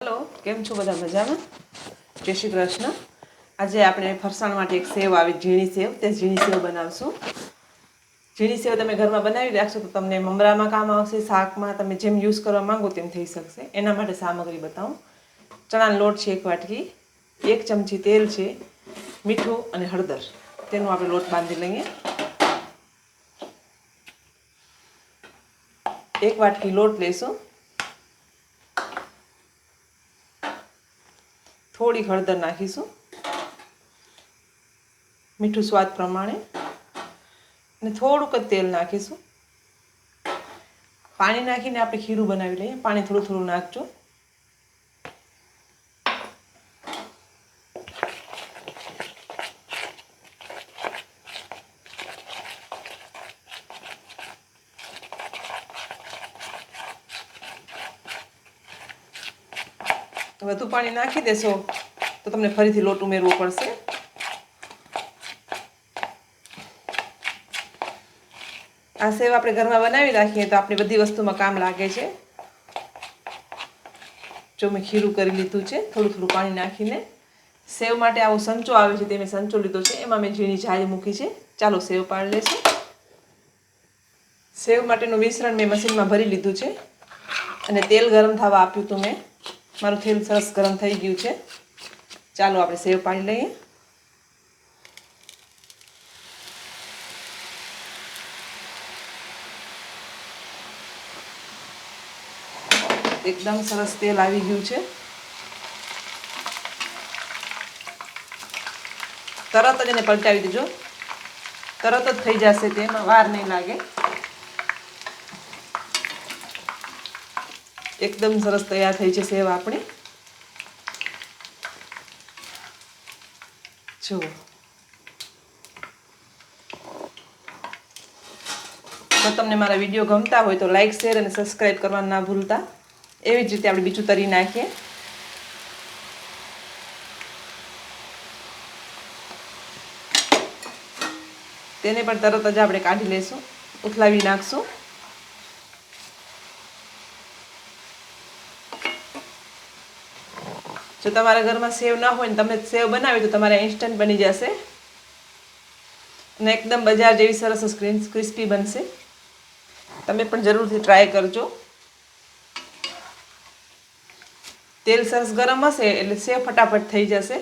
Hello केम छो बधा मजामां? जय श्री कृष्ण। आज आपणे फरसाण माटे एक सेव आवी झीणी सेव ते झीणी सेव बनावशुं। झीणी सेव तमे घरमां बनावी राखशो तो तमने ममरामां काम आवशे, शाकमां तमे जेम यूज करवा मांगो तेम थई शकशे। एना माटे सामग्री बतावुं। चणानो लोट छे 1 वाटकी, 1 चमची तेल छे, मीठું અને હળદર તેનો આપણે લોટ બાંધી લઈએ। 1 વાટકી લોટ લેશું, थोड़ी हळदर नाखीशुं, मीठું स्वाद प्रमाणे અને થોડુંક જ તેલ નાખીશું। પાણી નાખીને આપણે ખીરું બનાવી લઈએ। પાણી થોડું થોડું નાખજો। વધુ પાણી નાખી દેશો તો તમને ફરીથી લોટ ઉમેરવો પડશે। આ સેવ આપણે ઘરમાં બનાવી રાખીએ તો આપણી બધી વસ્તુમાં કામ લાગે છે। જો મેં ખીરું કરી લીધું છે થોડું થોડું પાણી નાખીને। સેવ માટે આવો સંચો આવે છે તે મેં સંચો લીધો છે, એમાં મેં ઝીણી જાળી મૂકી છે। ચાલો સેવ પાડી લેશું। સેવ માટેનું મિશ્રણ મેં મશીનમાં ભરી લીધું છે અને તેલ ગરમ થવા આપ્યું હતું મેં। મારું તેલ સરસ ગરમ થઈ ગયું છે। ચાલો આપણે સેવ પાડી લઈએ। एकदम सरस तेल આવી ગયું છે। તરત જ એને પલટાવી દેજો, તરત જ થઈ જશે, તેમાં વાર નહીં લાગે। एकदम सरस तैयार થઈ છે સેવ આપણી। જો તો તમને મારા વિડીયો ગમતા હોય તો લાઈક, શેર અને સબસ્ક્રાઇબ કરવાનું ના ભૂલતા। એવી જ રીતે આપણે બીજું તરી નાખીએ। તેને પણ તરત જ આપણે કાઢી લેશું, ઉથલાવી નાખશું। જો તમારા ઘરમાં સેવ ના હોય ને તમે સેવ બનાવી તો તમારે ઇન્સ્ટન્ટ બની જશે અને એકદમ બજાર જેવી સરસ ક્રિસ્પી બનશે। તમે પણ જરૂરથી ટ્રાય કરજો। તેલ સરસ ગરમ હશે એટલે સેવ ફટાફટ થઈ જશે।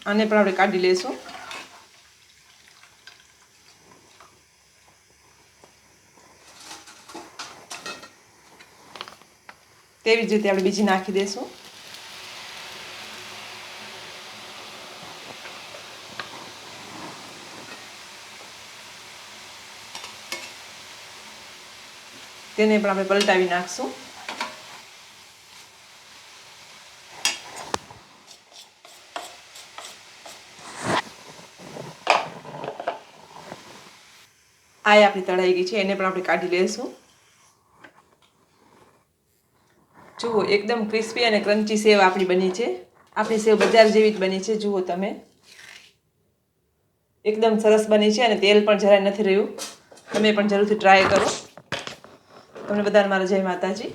આને પણ આપણે કાઢી લેશું। તેવી જ રીતે આપણે બીજી નાખી દેશું। તેને પણ આપણે પલટાવી નાખશું। આ આપણી તળાઈ ગઈ છે, એને પણ આપણે કાઢી લેશું। જુઓ એકદમ ક્રિસ્પી અને ક્રન્ચી સેવ આપણી બની છે। આપણી સેવ બજાર જેવી જ બની છે। જુઓ તમે એકદમ સરસ બની છે અને તેલ પણ જરાય નથી રહ્યું। તમે પણ જરૂરથી ટ્રાય કરો। તમને બધાને મારા જય માતાજી।